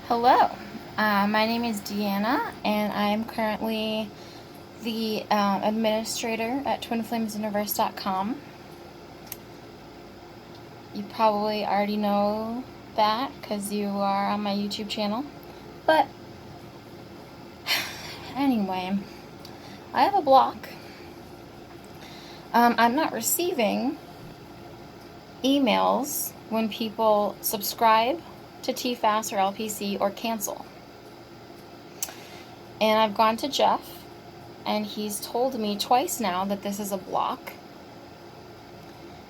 Hello, my name is Deanna, and I am currently the administrator at twinflamesuniverse.com. You probably already know that because you are on my YouTube channel. But anyway, I have a block. I'm not receiving emails when people subscribe to TFAS or LPC or cancel. And I've gone to Jeff, and he's told me twice now that this is a block.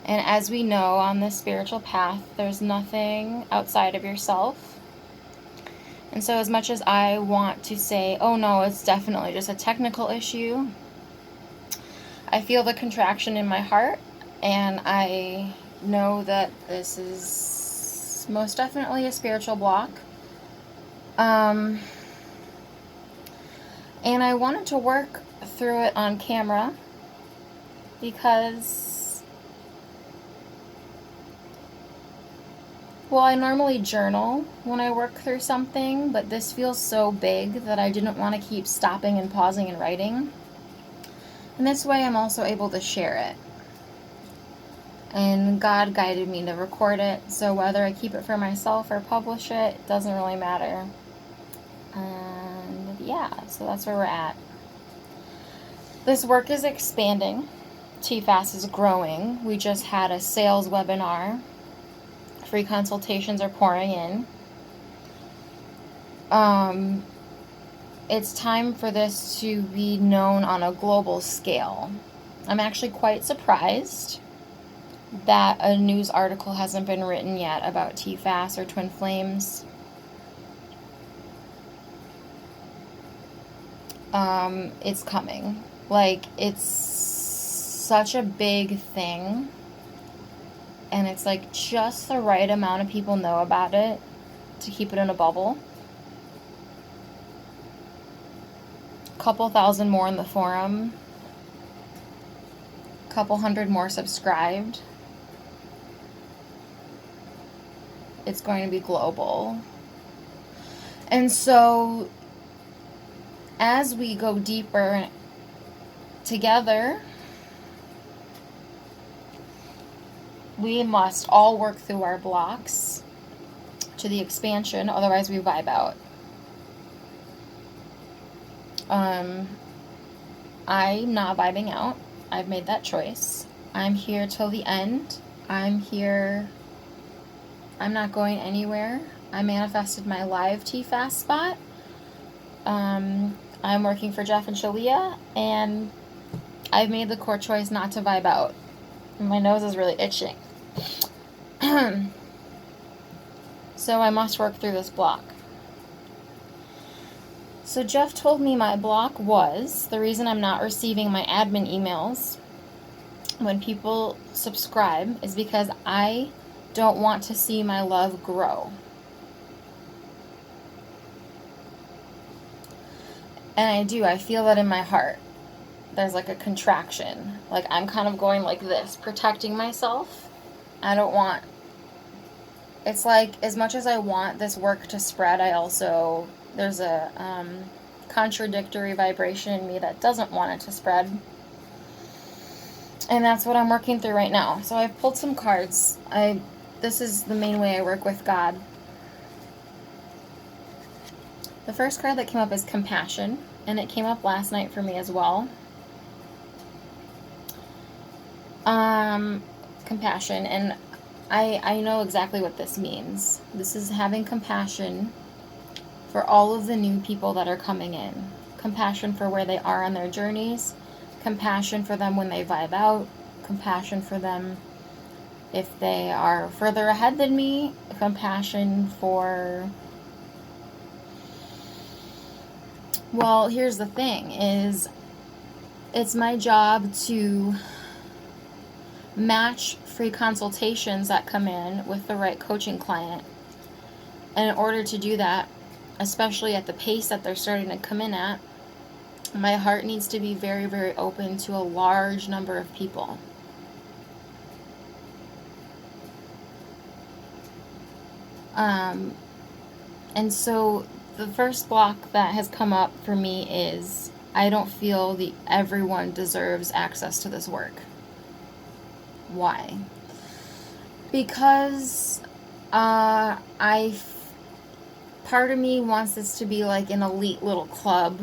And as we know on this spiritual path, there's nothing outside of yourself. And so as much as I want to say, oh no, it's definitely just a technical issue, I feel the contraction in my heart, and I know that this is most definitely a spiritual block. And I wanted to work through it on camera because, well, I normally journal when I work through something, but this feels so big that I didn't want to keep stopping and pausing and writing. And this way I'm also able to share it. And God guided me to record it, so whether I keep it for myself or publish it, doesn't really matter. And yeah, so that's where we're at. This work is expanding. TFAS is growing. We just had a sales webinar. Free consultations are pouring in. It's time for this to be known on a global scale. I'm actually quite surprised that a news article hasn't been written yet about TFAS or twin flames. It's coming. Like, it's such a big thing, and it's like just the right amount of people know about it to keep it in a bubble. Couple thousand more in the forum, couple hundred more subscribed. It's going to be global. And so as we go deeper together, we must all work through our blocks to the expansion, otherwise we vibe out. I'm not vibing out. I've made that choice. I'm here till the end. I'm here. I'm not going anywhere. I manifested my live TFAS spot. I'm working for Jeff and Shalia, and I've made the core choice not to vibe out. My nose is really itching. So I must work through this block. So Jeff told me my block was, the reason I'm not receiving my admin emails when people subscribe is because I don't want to see my love grow. And I do. I feel that in my heart. There's like a contraction. Like I'm kind of going like this, protecting myself. I don't want... It's like as much as I want this work to spread, I also... There's a contradictory vibration in me that doesn't want it to spread. And that's what I'm working through right now. So I've pulled some cards. This is the main way I work with God. The first card that came up is compassion, and it came up last night for me as well. Compassion, and I know exactly what this means. This is having compassion for all of the new people that are coming in. Compassion for where they are on their journeys. Compassion for them when they vibe out. Compassion for them if they are further ahead than me. Compassion for... Well, here's the thing, is it's my job to match free consultations that come in with the right coaching client. And in order to do that, especially at the pace that they're starting to come in at, my heart needs to be very, very open to a large number of people. And so the first block that has come up for me is I don't feel everyone deserves access to this work. Why? Because part of me wants this to be like an elite little club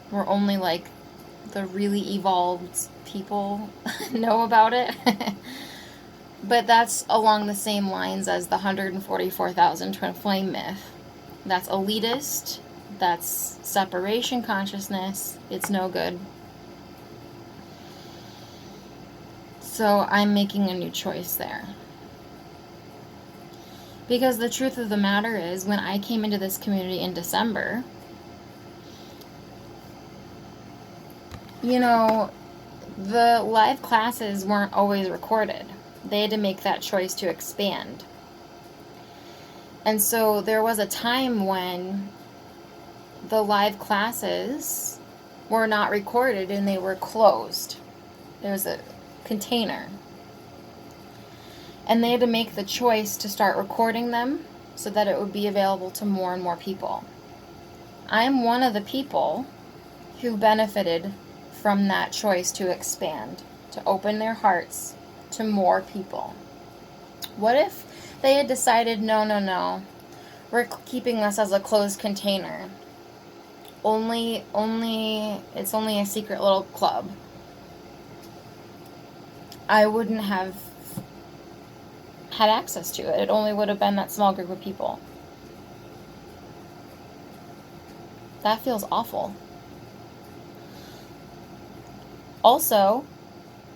where only like the really evolved people know about it. But that's along the same lines as the 144,000 twin flame myth. That's elitist. That's separation consciousness. It's no good. So I'm making a new choice there. Because the truth of the matter is, when I came into this community in December, you know, the live classes weren't always recorded. They had to make that choice to expand. And so there was a time when the live classes were not recorded and they were closed. There was a container. And they had to make the choice to start recording them so that it would be available to more and more people. I'm one of the people who benefited from that choice to expand, to open their hearts to more people. What if they had decided, no, we're keeping this as a closed container. It's only a secret little club. I wouldn't have had access to it. It only would have been that small group of people. That feels awful. Also,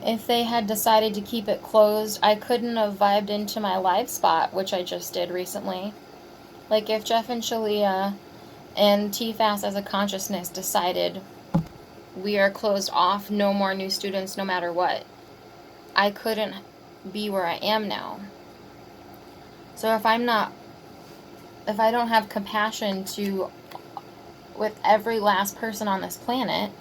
if they had decided to keep it closed, I couldn't have vibed into my live spot, which I just did recently. Like if Jeff and Shalia and TFAS as a consciousness decided we are closed off, no more new students no matter what, I couldn't be where I am now. So if I don't have compassion with every last person on this planet,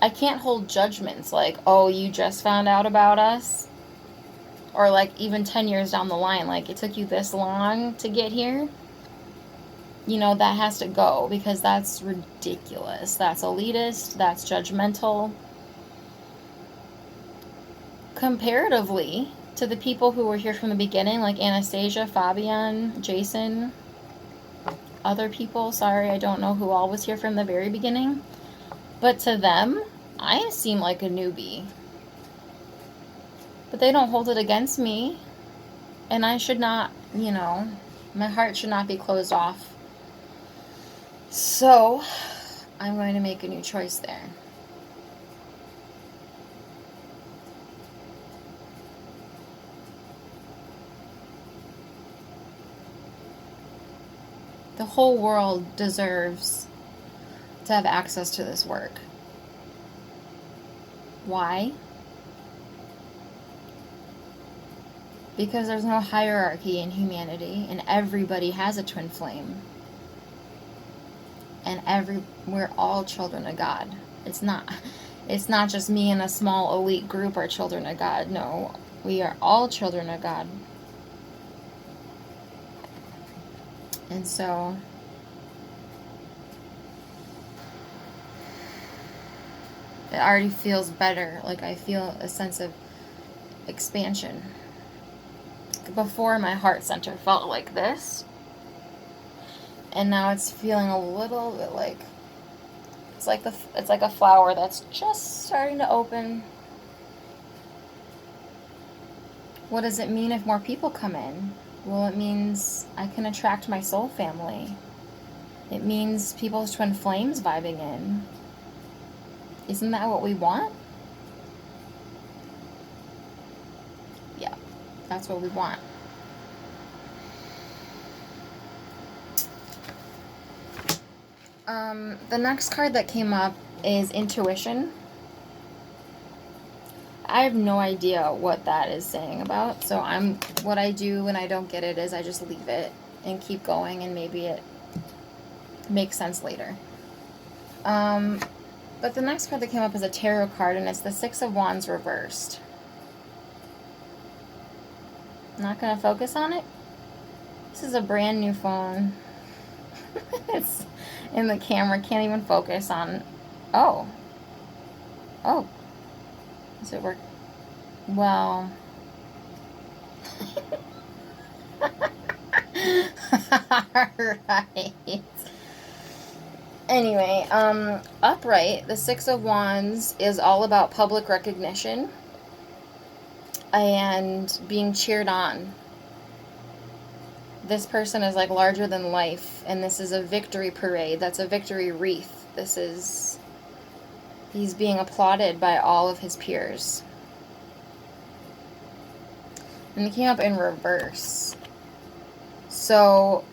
I can't hold judgments like, oh, you just found out about us. Or like even 10 years down the line, like it took you this long to get here. You know, that has to go because that's ridiculous. That's elitist. That's judgmental. Comparatively to the people who were here from the beginning, like Anastasia, Fabian, Jason, other people, sorry, I don't know who all was here from the very beginning. But to them, I seem like a newbie. But they don't hold it against me. And I should not, my heart should not be closed off. So, I'm going to make a new choice there. The whole world deserves to have access to this work. Why? Because there's no hierarchy in humanity, and everybody has a twin flame. And we're all children of God. It's not just me and a small elite group are children of God. No, we are all children of God. And so it already feels better. Like I feel a sense of expansion. Before, my heart center felt like this. And now it's feeling a little bit like it's like a flower that's just starting to open. What does it mean if more people come in? Well, it means I can attract my soul family. It means people's twin flames vibing in. Isn't that what we want? Yeah, that's what we want. The next card that came up is intuition. I have no idea what that is saying about. So what I do when I don't get it is I just leave it and keep going, and maybe it makes sense later. But the next card that came up is a tarot card, and it's the Six of Wands reversed. I'm not going to focus on it. This is a brand new phone. It's in the camera, can't even focus on. Oh. Does it work? Well. Alright. Anyway, upright, the Six of Wands is all about public recognition and being cheered on. This person is like larger than life, and this is a victory parade. That's a victory wreath. He's being applauded by all of his peers. And it came up in reverse. So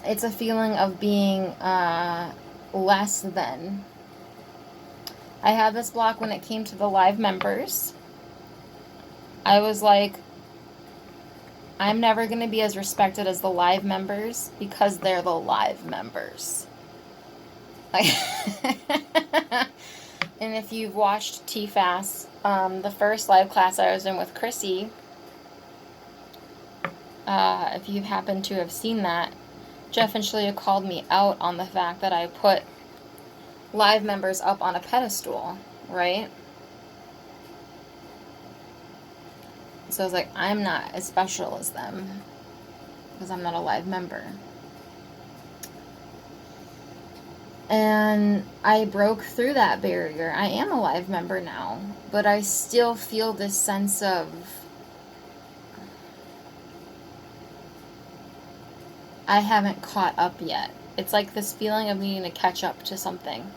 it's a feeling of being less than. I had this block when it came to the live members. I was like, I'm never going to be as respected as the live members because they're the live members. Like, and if you've watched TFAS, the first live class I was in with Chrissy, if you happen to have seen that, Jeff and Shalia called me out on the fact that I put live members up on a pedestal, right? So I was like, I'm not as special as them because I'm not a live member. And I broke through that barrier. I am a live member now, but I still feel this sense of I haven't caught up yet. It's like this feeling of needing to catch up to something.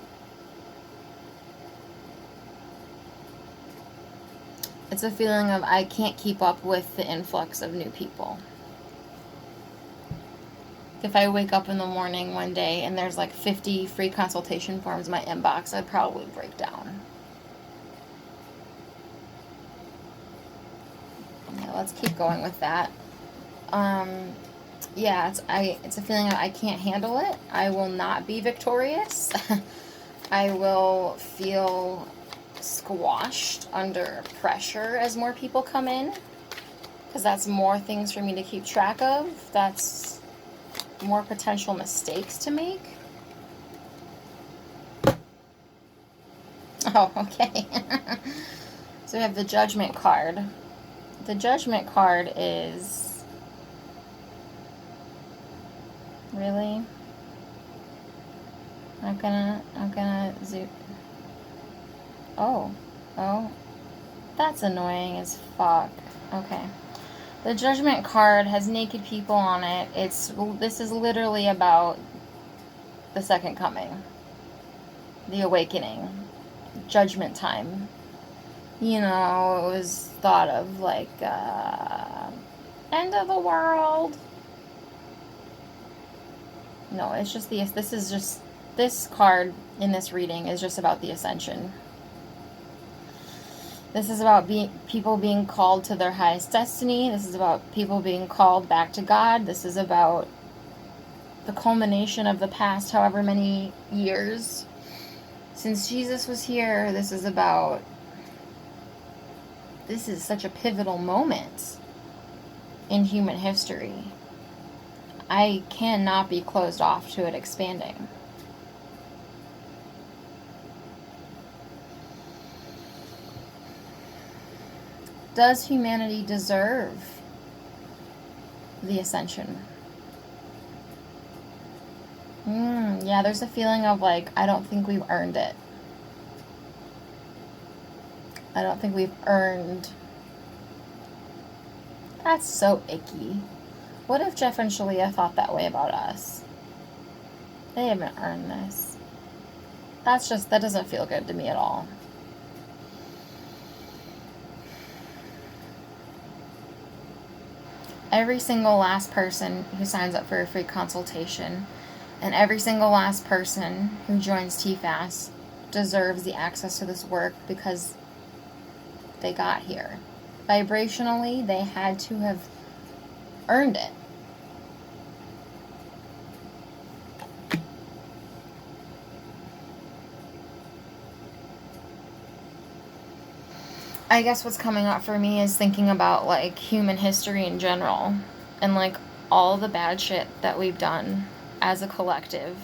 It's a feeling of I can't keep up with the influx of new people. If I wake up in the morning one day and there's like 50 free consultation forms in my inbox, I'd probably break down. Yeah, let's keep going with that. Yeah, it's a feeling of I can't handle it. I will not be victorious. I will feel squashed under pressure as more people come in, because that's more things for me to keep track of. That's more potential mistakes to make. Oh, okay. So we have the Judgment card. The Judgment card is... Really? I'm gonna zoom. Oh. That's annoying as fuck. Okay. The Judgment card has naked people on it. This is literally about the second coming. The awakening. Judgment time. You know, it was thought of like, end of the world. No, it's just this card in this reading is just about the ascension. This is about people being called to their highest destiny. This is about people being called back to God. This is about the culmination of the past however many years since Jesus was here. This is such a pivotal moment in human history. I cannot be closed off to it expanding. Does humanity deserve the ascension? Yeah, there's a feeling of like, I don't think we've earned it. I don't think we've earned. That's so icky. What if Jeff and Shalia thought that way about us? They haven't earned this. That doesn't feel good to me at all. Every single last person who signs up for a free consultation and every single last person who joins TFAS deserves the access to this work because they got here. Vibrationally, they had to have earned it. I guess what's coming up for me is thinking about like human history in general. And like all the bad shit that we've done as a collective.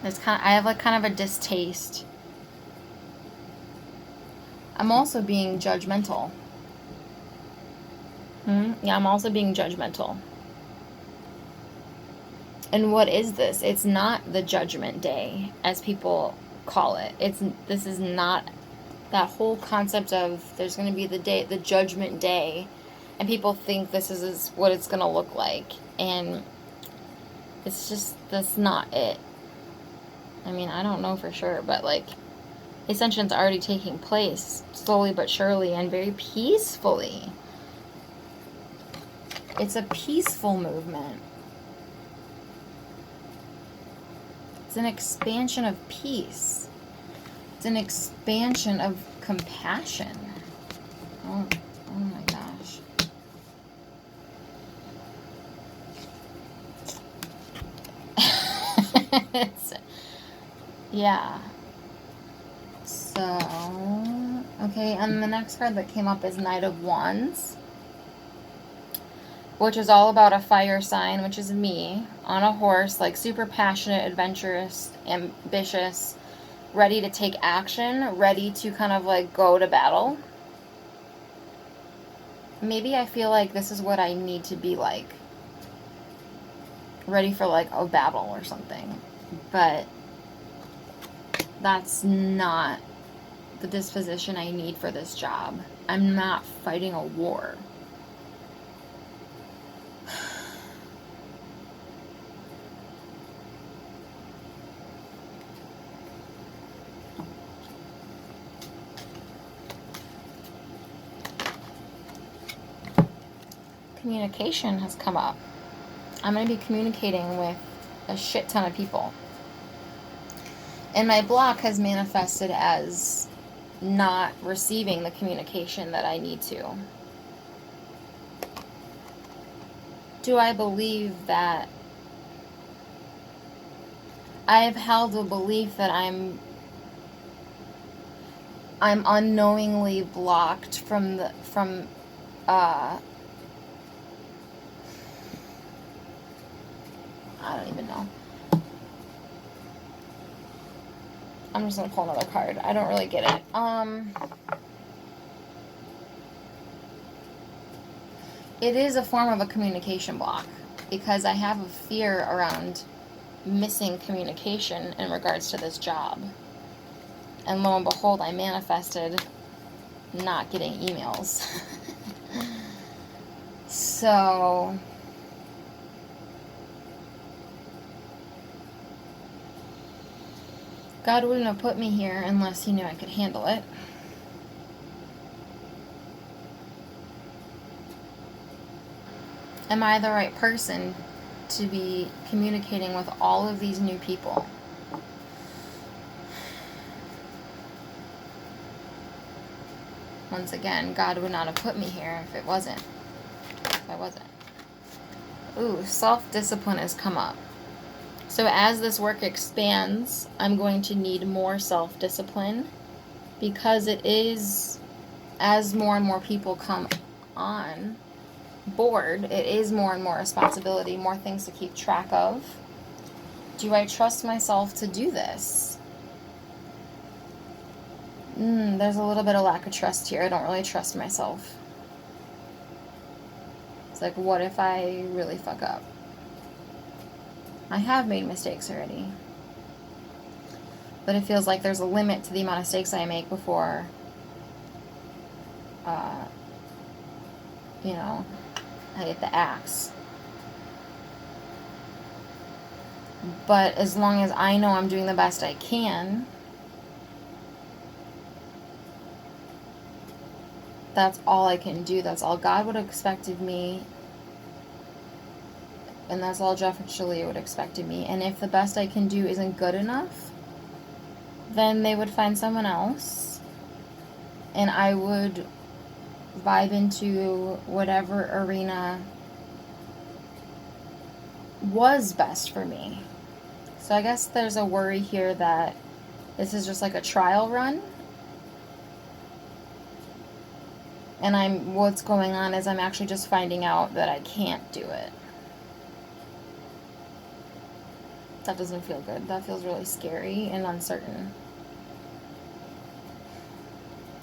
I have like kind of a distaste. I'm also being judgmental. Yeah, I'm also being judgmental. And what is this? It's not the judgment day, as people call it. This is not that whole concept of there's going to be the judgment day, and people think this is what it's going to look like, and it's just, that's not it. I mean, I don't know for sure, but like, Ascension's already taking place slowly but surely and very peacefully. It's a peaceful movement. It's an expansion of peace. It's an expansion of compassion. Oh my gosh. Yeah. So, okay, and the next card that came up is Knight of Wands, which is all about a fire sign, which is me, on a horse, like super passionate, adventurous, ambitious, ready to take action, ready to kind of like go to battle. Maybe I feel like this is what I need to be like. Ready for like a battle or something. But that's not the disposition I need for this job. I'm not fighting a war. Communication has come up. I'm going to be communicating with a shit ton of people. And my block has manifested as not receiving the communication that I need to. Do I believe that I have held a belief that I'm unknowingly blocked from I don't even know. I'm just going to pull another card. I don't really get it. It is a form of a communication block because I have a fear around missing communication in regards to this job. And lo and behold, I manifested not getting emails. So God wouldn't have put me here unless He knew I could handle it. Am I the right person to be communicating with all of these new people? Once again, God would not have put me here if I wasn't. Ooh, self-discipline has come up. So as this work expands, I'm going to need more self-discipline because it is, as more and more people come on board, it is more and more responsibility, more things to keep track of. Do I trust myself to do this? There's a little bit of lack of trust here. I don't really trust myself. It's like, what if I really fuck up? I have made mistakes already. But it feels like there's a limit to the amount of mistakes I make before, I get the axe. But as long as I know I'm doing the best I can, that's all I can do. That's all God would have expected me. And that's all Jeff and Shalia would expect of me. And if the best I can do isn't good enough, then they would find someone else. And I would vibe into whatever arena was best for me. So I guess there's a worry here that this is just like a trial run. And what's going on is I'm actually just finding out that I can't do it. That doesn't feel good. That feels really scary and uncertain.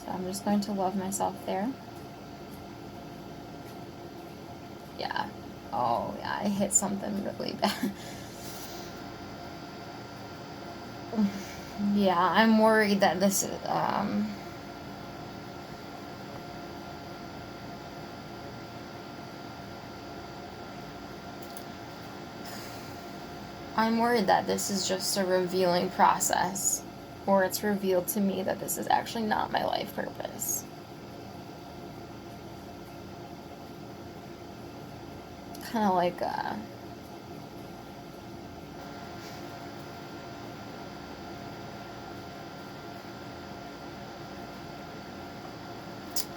So I'm just going to love myself there. Yeah. Oh, yeah, I hit something really bad. Yeah, I'm worried that this is, I'm worried that this is just a revealing process, or it's revealed to me that this is actually not my life purpose. Kind of like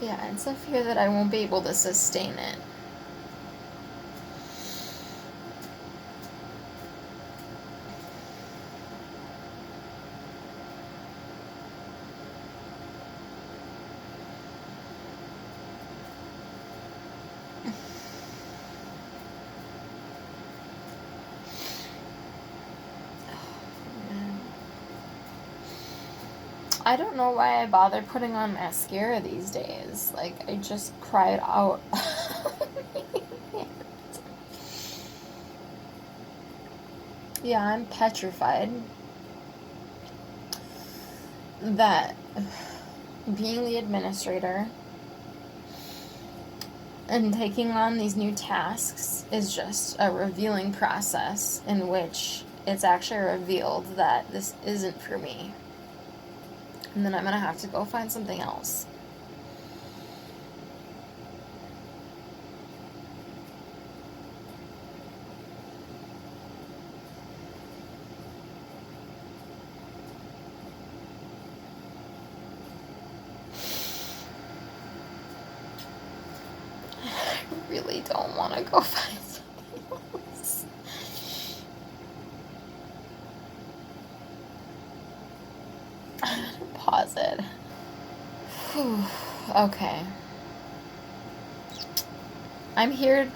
yeah, it's a fear that I won't be able to sustain it. I don't know why I bother putting on mascara these days. Like, I just cried out. Yeah, I'm petrified that being the administrator and taking on these new tasks is just a revealing process in which it's actually revealed that this isn't for me. And then I'm going to have to go find something else. I really don't want to go find something else. I'm going to pause it. Whew. Okay. I'm here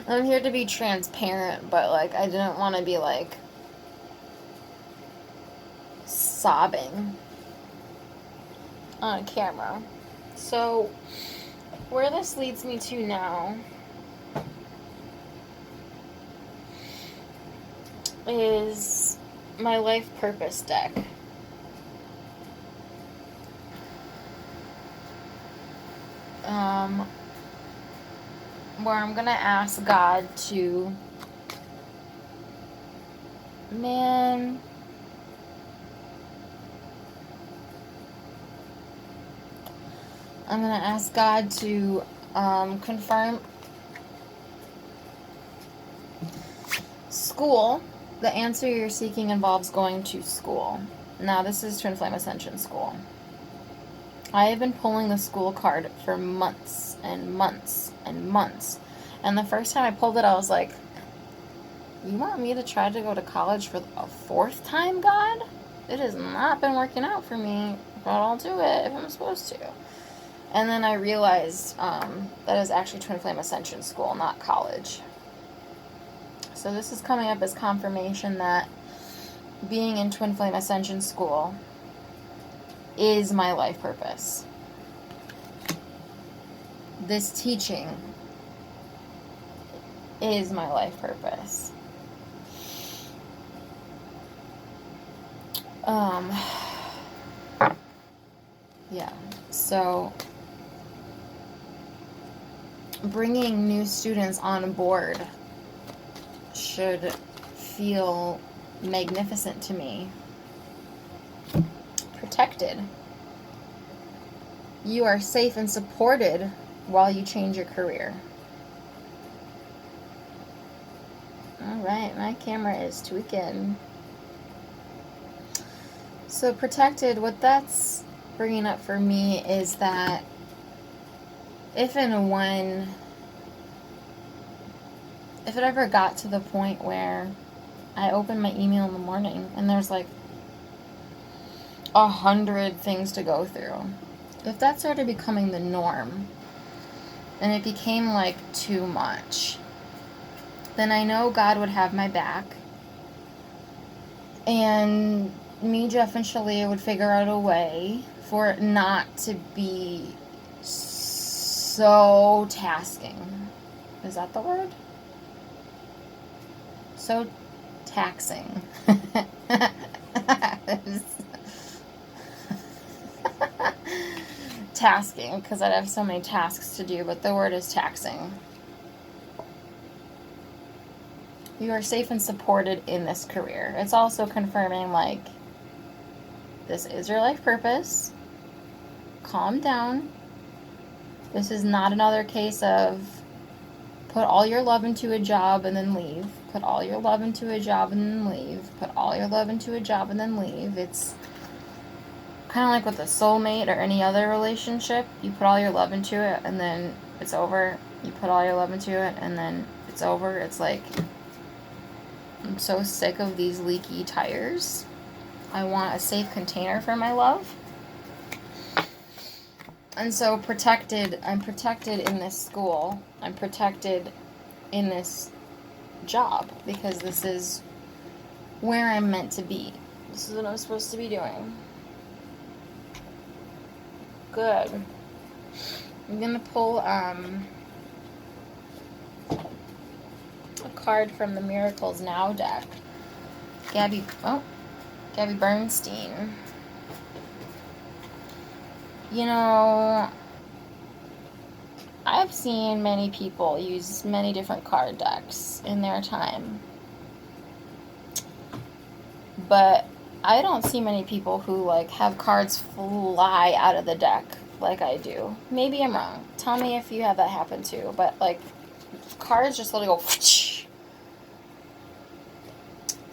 I'm here to be transparent, but like I didn't want to be like sobbing on camera. So where this leads me to now is my life purpose deck. Where I'm gonna ask God to, I'm gonna ask God to confirm school. The answer you're seeking involves going to school. Now, this is Twin Flame Ascension School. I have been pulling the school card for months and months and months. And the first time I pulled it, I was like, you want me to try to go to college for a fourth time, God? It has not been working out for me, but I'll do it if I'm supposed to. And then I realized that is actually Twin Flame Ascension School, not college. So this is coming up as confirmation that being in Twin Flame Ascension School is my life purpose. This teaching is my life purpose. Yeah, so bringing new students on board should feel magnificent to me. Protected. You are safe and supported while you change your career. Alright, my camera is tweaking. So protected, what that's bringing up for me is that if it ever got to the point where I open my email in the morning and there's like 100 things to go through, if that started becoming the norm, and it became like too much, then I know God would have my back. And me, Jeff, and Shalia would figure out a way for it not to be so tasking. Is that the word? So taxing. Tasking, because I'd have so many tasks to do, but the word is taxing. You are safe and supported in this career. It's also confirming, like, this is your life purpose. Calm down. This is not another case of put all your love into a job and then leave. Put all your love into a job and then leave. Put all your love into a job and then leave. It's kind of like with a soulmate or any other relationship. You put all your love into it and then it's over. You put all your love into it and then it's over. It's like, I'm so sick of these leaky tires. I want a safe container for my love. And so I'm protected in this school. I'm protected in this job because this is where I'm meant to be. This is what I'm supposed to be doing. Good. I'm going to pull a card from the Miracles Now deck. Gabby Bernstein. You know, I've seen many people use many different card decks in their time. But I don't see many people who, like, have cards fly out of the deck like I do. Maybe I'm wrong. Tell me if you have that happen too. But, like, cards just literally go whoosh.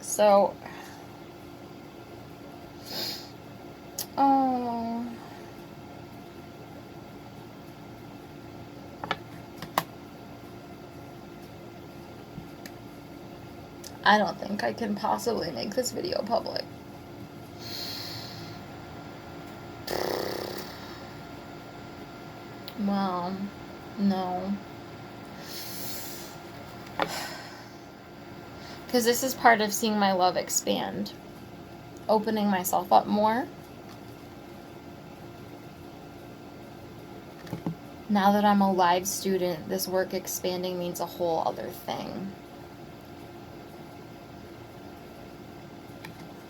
So, oh, I don't think I can possibly make this video public. Well, no. Because this is part of seeing my love expand. Opening myself up more. Now that I'm a live student, this work expanding means a whole other thing.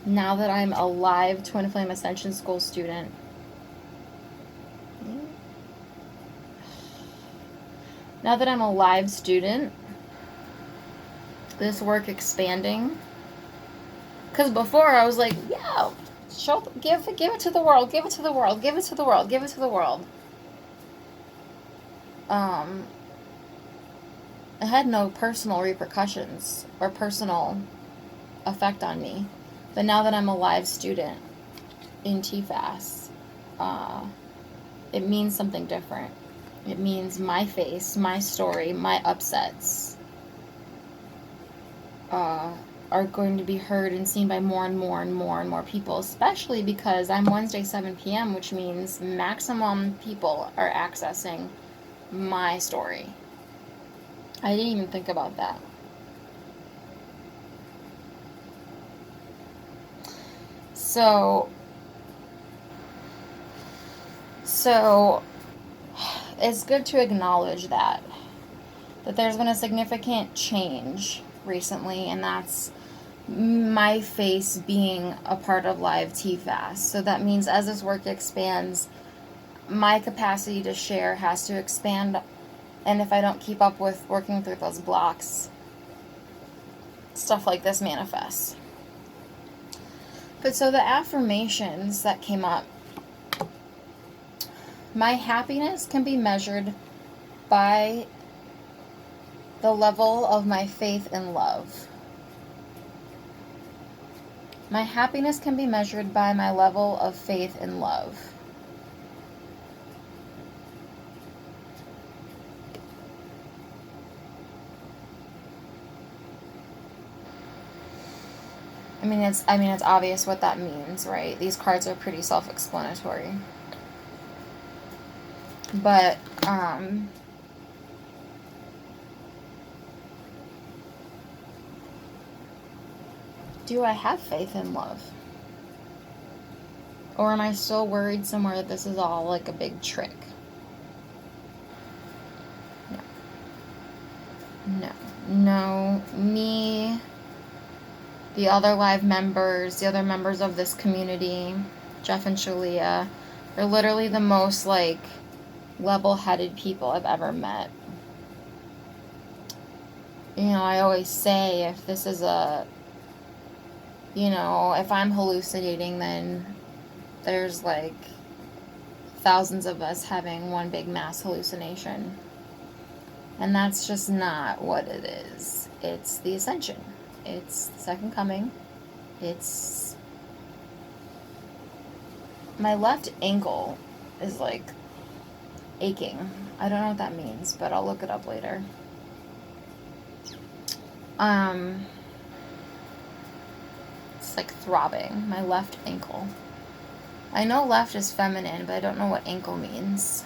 Now that I'm a live Twin Flame Ascension School student, this work expanding. Because before I was like, yeah, give it to the world, give it to the world, give it to the world, give it to the world. It had no personal repercussions or personal effect on me. But now that I'm a live student in TFAS, it means something different. It means my face, my story, my upsets are going to be heard and seen by more and more and more and more people, especially because I'm Wednesday 7 p.m., which means maximum people are accessing my story. I didn't even think about that. So it's good to acknowledge that there's been a significant change recently, and that's my face being a part of live TFAS. So that means as this work expands, my capacity to share has to expand, and if I don't keep up with working through those blocks, stuff like this manifests. But so the affirmations that came up, my happiness can be measured by the level of my faith and love. My happiness can be measured by my level of faith and love. I mean, it's obvious what that means, right? These cards are pretty self-explanatory. But, do I have faith in love? Or am I still worried somewhere that this is all like a big trick? No. Me, the other live members, the other members of this community, Jeff and Shalia, they're literally the most like level-headed people I've ever met. You know, I always say if this is if I'm hallucinating, then there's like thousands of us having one big mass hallucination. And that's just not what it is. It's the ascension. It's the second coming. It's... My left ankle is like aching. I don't know what that means, but I'll look it up later. It's like throbbing. My left ankle. I know left is feminine, but I don't know what ankle means.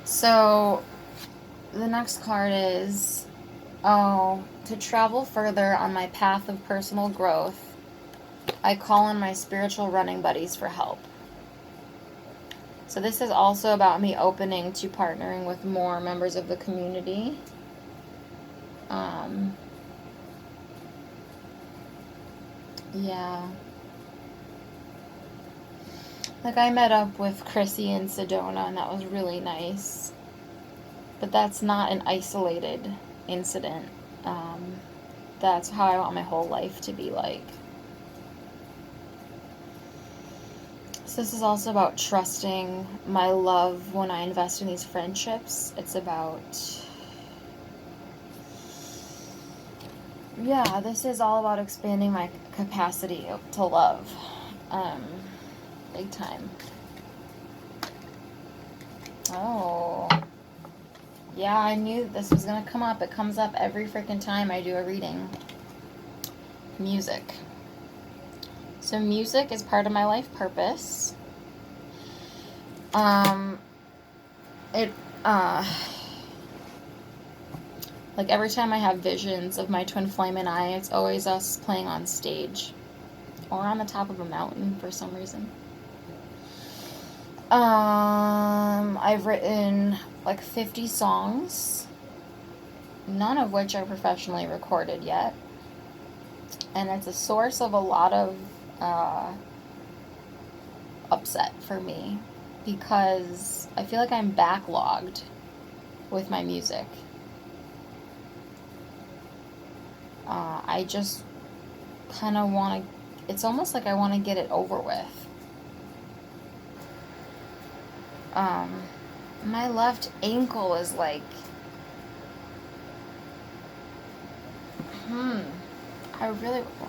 So, the next card is, to travel further on my path of personal growth, I call on my spiritual running buddies for help. So this is also about me opening to partnering with more members of the community. Yeah. Like, I met up with Chrissy in Sedona, and that was really nice. But that's not an isolated incident. That's how I want my whole life to be like. So this is also about trusting my love when I invest in these friendships. It's about... Yeah, this is all about expanding my capacity to love. Big time. Oh. Yeah, I knew this was going to come up. It comes up every freaking time I do a reading. Music. So music is part of my life purpose. Like every time I have visions of my twin flame and I, it's always us playing on stage. Or on the top of a mountain for some reason. I've written like 50 songs, none of which are professionally recorded yet. And it's a source of a lot of upset for me because I feel like I'm backlogged with my music. I just kind of want to, it's almost like I want to get it over with. My left ankle is like,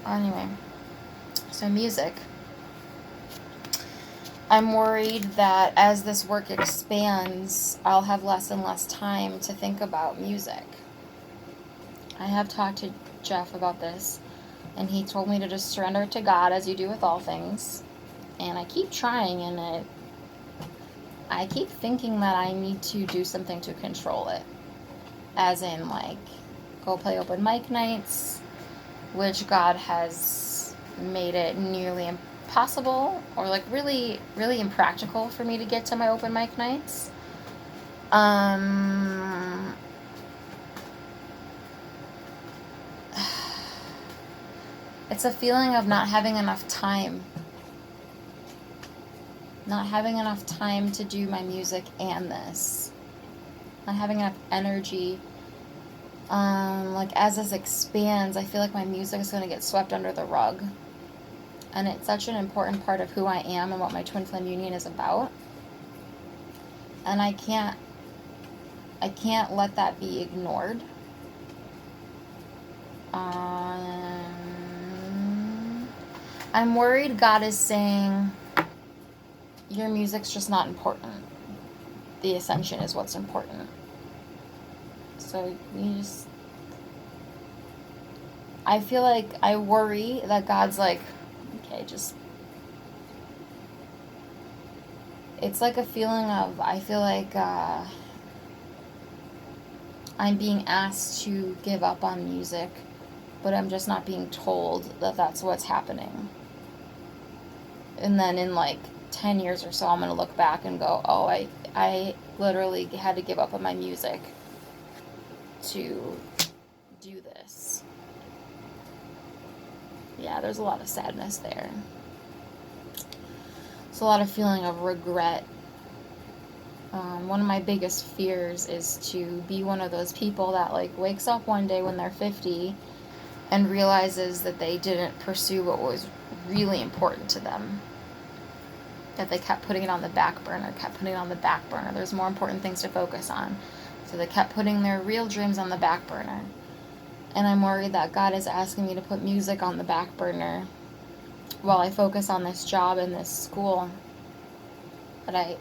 anyway, so music. I'm worried that as this work expands, I'll have less and less time to think about music. I have talked to Jeff about this, and he told me to just surrender it to God as you do with all things. And I keep trying, and I keep thinking that I need to do something to control it. As in, like, go play open mic nights, which God has made it nearly impossible, or like really, really impractical for me to get to my open mic nights. It's a feeling of not having enough time. Not having enough time to do my music and this. Not having enough energy. Like as this expands, I feel like my music is going to get swept under the rug. And it's such an important part of who I am and what my Twin Flame Union is about. And I can't let that be ignored. I'm worried God is saying, your music's just not important. The ascension is what's important. So you just... I feel like I worry that God's like, okay, just... It's like a feeling of, I feel like I'm being asked to give up on music, but I'm just not being told that that's what's happening. And then in like 10 years or so, I'm going to look back and go, oh, I literally had to give up on my music to do this. Yeah, there's a lot of sadness there. There's a lot of feeling of regret. One of my biggest fears is to be one of those people that like wakes up one day when they're 50 and realizes that they didn't pursue what was really important to them. That they kept putting it on the back burner, There's more important things to focus on. So they kept putting their real dreams on the back burner. And I'm worried that God is asking me to put music on the back burner while I focus on this job and this school. But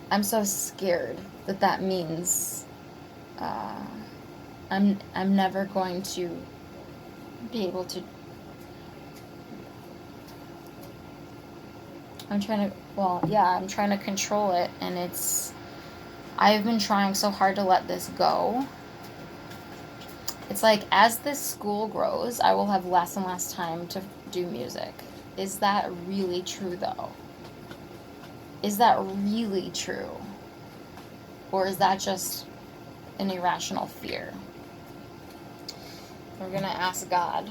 I'm so scared that means I'm never going to be able to... I'm trying to control it, and I've been trying so hard to let this go. It's like, as this school grows, I will have less and less time to do music. Is that really true, though? Is that really true? Or is that just an irrational fear? We're going to ask God.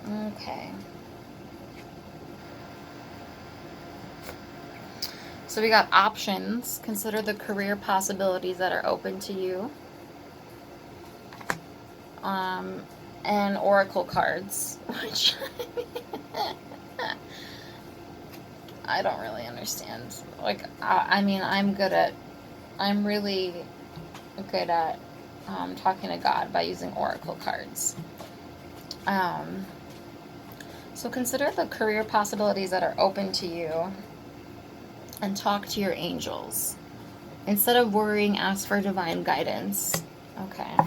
Okay. So we got options. Consider the career possibilities that are open to you. And oracle cards, which I don't really understand. Like, I'm really good at talking to God by using oracle cards. So consider the career possibilities that are open to you and talk to your angels. Instead of worrying, ask for divine guidance. Okay.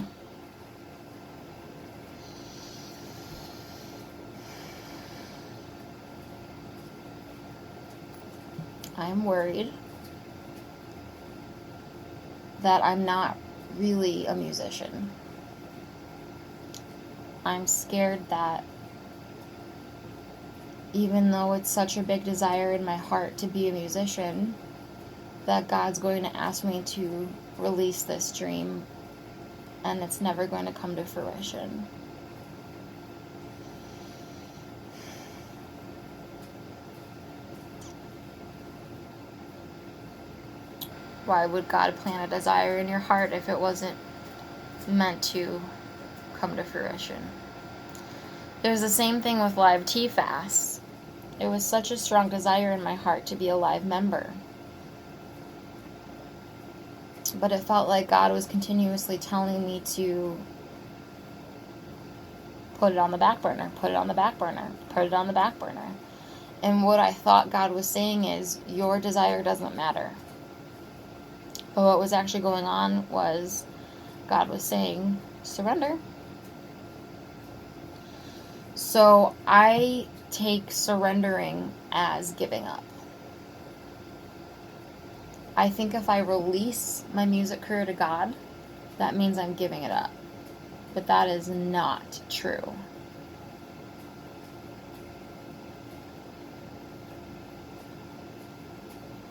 I'm worried that I'm not really a musician. I'm scared that even though it's such a big desire in my heart to be a musician, that God's going to ask me to release this dream and it's never going to come to fruition. Why would God plant a desire in your heart if it wasn't meant to come to fruition? There's the same thing with live TFAS. It was such a strong desire in my heart to be a live member. But it felt like God was continuously telling me to put it on the back burner, put it on the back burner, put it on the back burner. And what I thought God was saying is, your desire doesn't matter. But what was actually going on was God was saying, surrender. So I take surrendering as giving up. I think if I release my music career to God, that means I'm giving it up. But that is not true.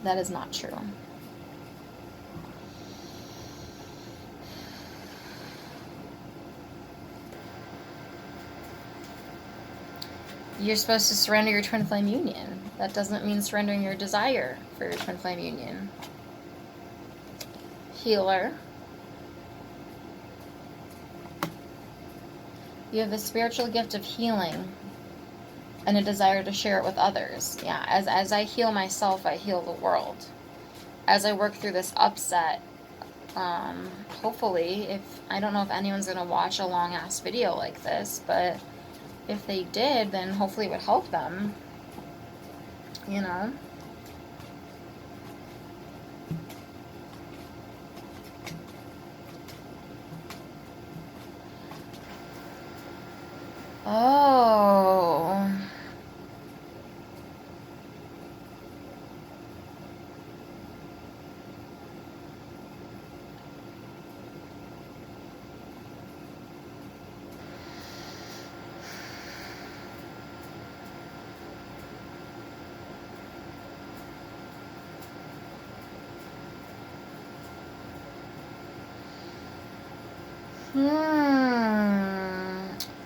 That is not true. You're supposed to surrender your twin flame union. That doesn't mean surrendering your desire for your twin flame union. Healer. You have the spiritual gift of healing and a desire to share it with others. Yeah, as I heal myself, I heal the world. As I work through this upset, hopefully, I don't know if anyone's going to watch a long-ass video like this, but if they did, then hopefully it would help them, you know?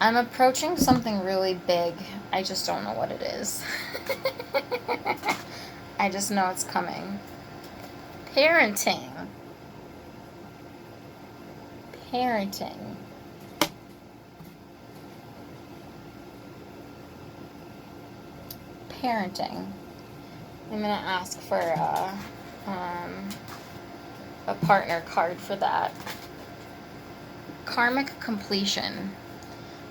I'm approaching something really big. I just don't know what it is. I just know it's coming. Parenting. Parenting. Parenting. I'm going to ask for a partner card for that. Karmic completion.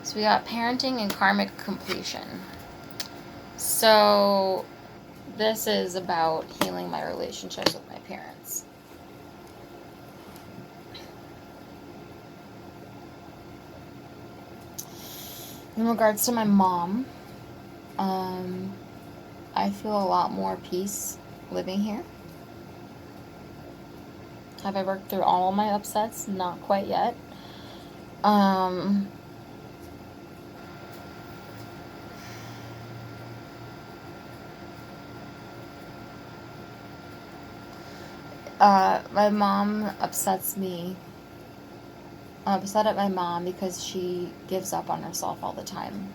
So we got parenting and karmic completion. So this is about healing my relationships with my parents. In regards to my mom, I feel a lot more peace living here. Have I worked through all of my upsets? Not quite yet. My mom upsets me. I'm upset at my mom because she gives up on herself all the time.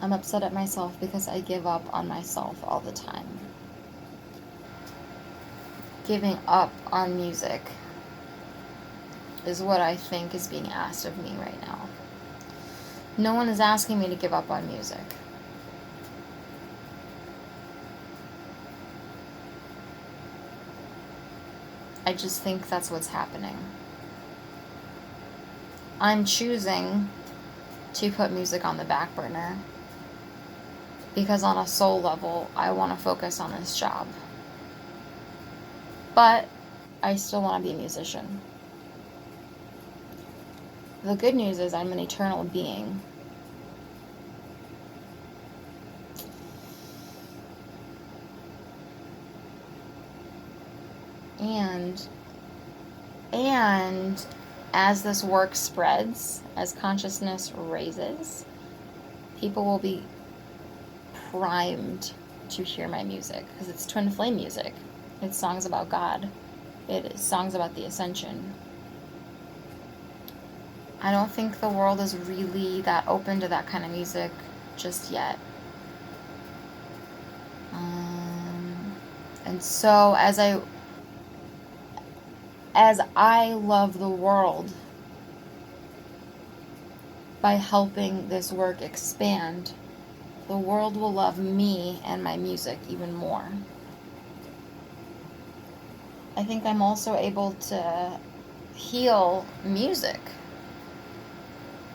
I'm upset at myself because I give up on myself all the time. Giving up on music is what I think is being asked of me right now. No one is asking me to give up on music. I just think that's what's happening. I'm choosing to put music on the back burner because on a soul level, I want to focus on this job. But I still want to be a musician. The good news is I'm an eternal being. And as this work spreads, as consciousness raises, people will be primed to hear my music because it's twin flame music. It's songs about God. It is songs about the ascension. I don't think the world is really that open to that kind of music just yet. And so as I love the world by helping this work expand, the world will love me and my music even more. I think I'm also able to heal music.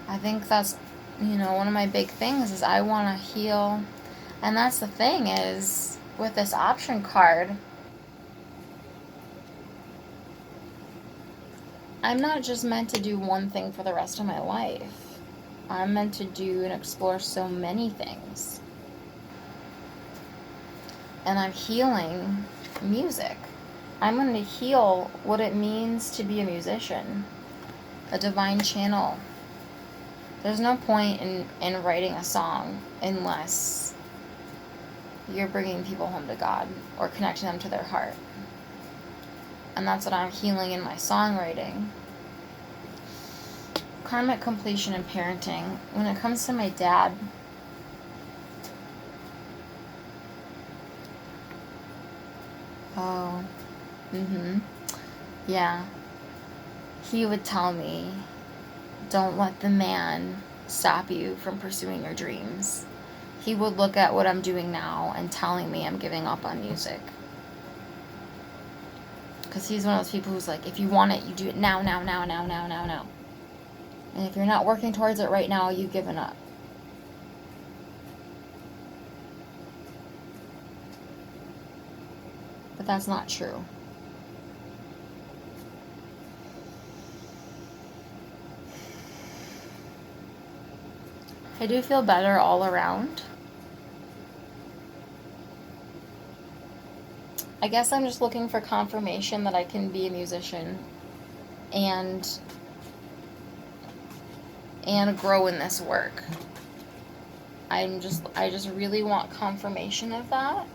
I think that's, one of my big things is I want to heal. And that's the thing is, with this option card, I'm not just meant to do one thing for the rest of my life. I'm meant to do and explore so many things. And I'm healing music. I'm going to heal what it means to be a musician, a divine channel. There's no point in writing a song unless you're bringing people home to God or connecting them to their heart. And that's what I'm healing in my songwriting. Karmic completion and parenting. When it comes to my dad, yeah, he would tell me, don't let the man stop you from pursuing your dreams. He would look at what I'm doing now and telling me I'm giving up on music. Because he's one of those people who's like, if you want it, you do it now. And if you're not working towards it right now, you've given up. But that's not true. I do feel better all around. I guess I'm just looking for confirmation that I can be a musician and grow in this work. I just really want confirmation of that.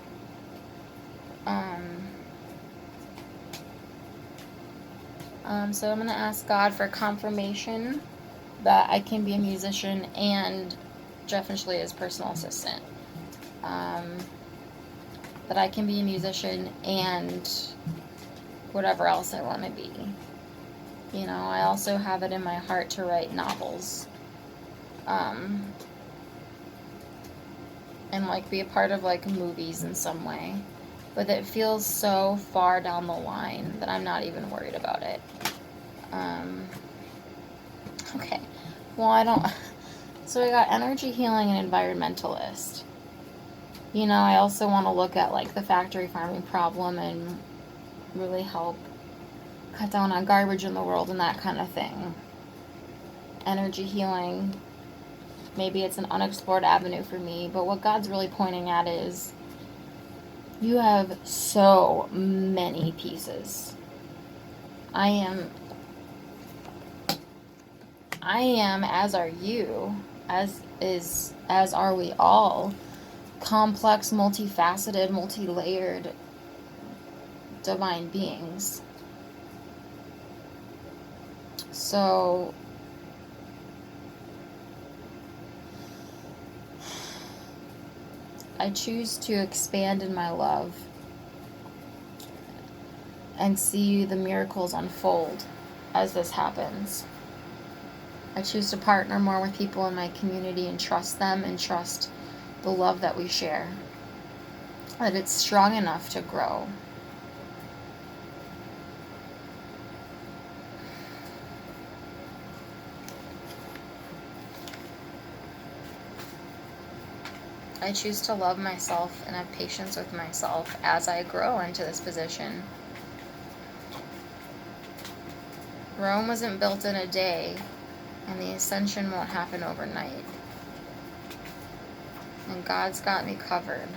So I'm going to ask God for confirmation that I can be a musician and Jeff and Shalea's personal assistant. That I can be a musician and whatever else I want to be. You know, I also have it in my heart to write novels. And like be a part of like movies in some way. But it feels so far down the line that I'm not even worried about it. Okay. Well, I don't... So I got energy healing and environmentalist. You know, I also want to look at like the factory farming problem and really help cut down on garbage in the world and that kind of thing. Energy healing, maybe it's an unexplored avenue for me, but what God's really pointing at is you have so many pieces. I am, as are you, as are we all, complex, multifaceted, multi-layered divine beings. So I choose to expand in my love and see the miracles unfold as this happens. I choose to partner more with people in my community and trust them and trust the love that we share. That it's strong enough to grow. I choose to love myself and have patience with myself as I grow into this position. Rome wasn't built in a day, and the ascension won't happen overnight. And God's got me covered.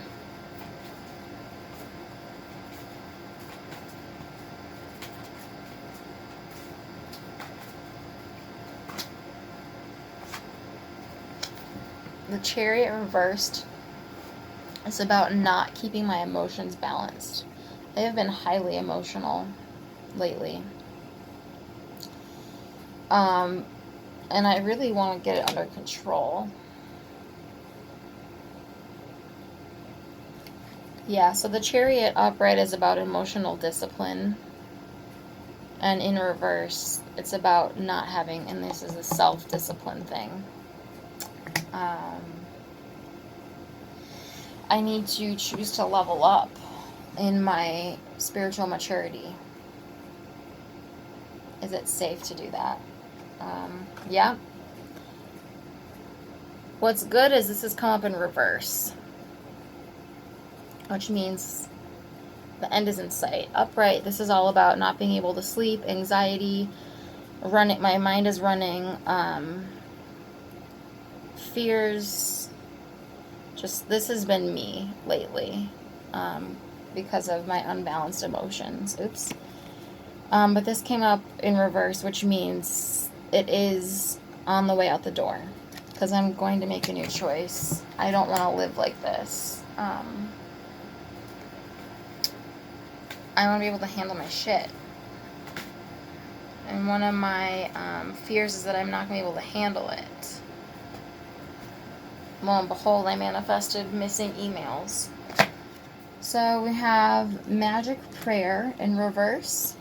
The Chariot reversed is about not keeping my emotions balanced. I have been highly emotional lately. And I really want to get it under control. Yeah, so the Chariot upright is about emotional discipline. And in reverse, it's about not having, and this is a self-discipline thing. I need to choose to level up in my spiritual maturity. Is it safe to do that? Yeah. What's good is this has come up in reverse, which means the end is in sight. Upright, this is all about not being able to sleep, anxiety, running. My mind is running, fears. Just, this has been me lately, because of my unbalanced emotions. Oops. But this came up in reverse, which means it is on the way out the door. Because I'm going to make a new choice. I don't want to live like this. I want to be able to handle my shit. And one of my fears is that I'm not going to be able to handle it. Lo and behold, I manifested missing emails. So we have magic prayer in reverse.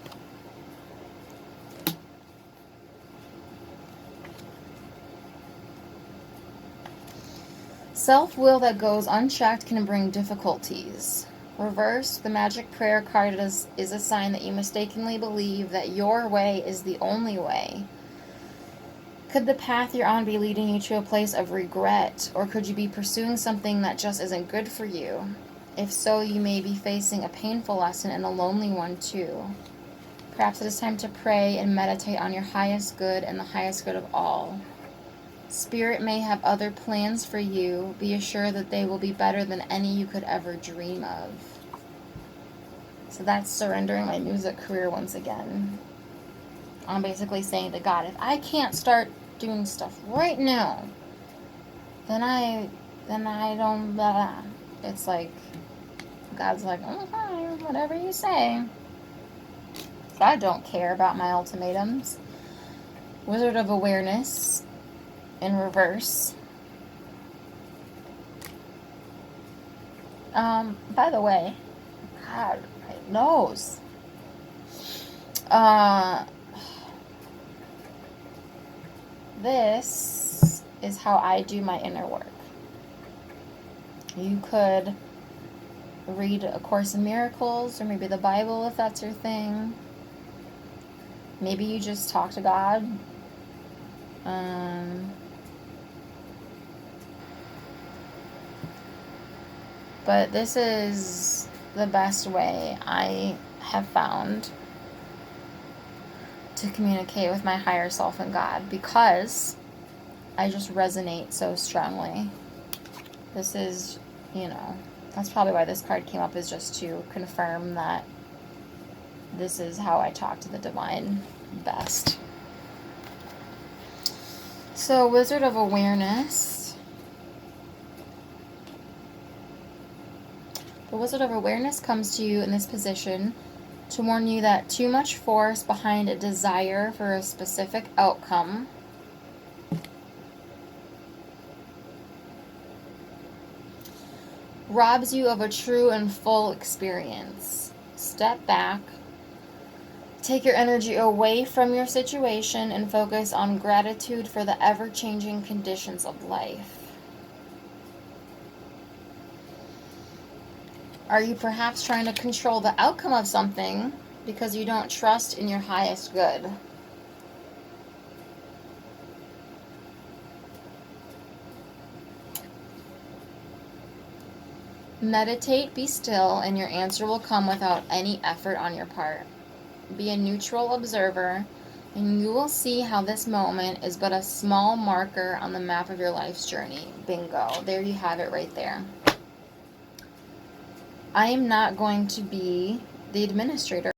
Self-will that goes unchecked can bring difficulties. Reverse, the magic prayer card is a sign that you mistakenly believe that your way is the only way. Could the path you're on be leading you to a place of regret, or could you be pursuing something that just isn't good for you? If so, you may be facing a painful lesson and a lonely one too. Perhaps it is time to pray and meditate on your highest good and the highest good of all. Spirit may have other plans for you. Be assured that they will be better than any you could ever dream of. So that's surrendering my music career once again. I'm basically saying to God, if I can't start doing stuff right now, then I don't, blah. It's like, God's like, oh, fine, whatever you say. God don't care about my ultimatums. Wizard of Awareness in reverse. By the way, God, my nose. This is how I do my inner work. You could read A Course in Miracles, or maybe the Bible if that's your thing. Maybe you just talk to God. But this is the best way I have found to communicate with my higher self and God, because I just resonate so strongly. This is, that's probably why this card came up, is just to confirm that this is how I talk to the divine best. So, Wizard of Awareness. The Wizard of Awareness comes to you in this position to warn you that too much force behind a desire for a specific outcome robs you of a true and full experience. Step back, take your energy away from your situation, and focus on gratitude for the ever-changing conditions of life. Are you perhaps trying to control the outcome of something because you don't trust in your highest good? Meditate, be still, and your answer will come without any effort on your part. Be a neutral observer, and you will see how this moment is but a small marker on the map of your life's journey. Bingo. There you have it right there. I am not going to be the administrator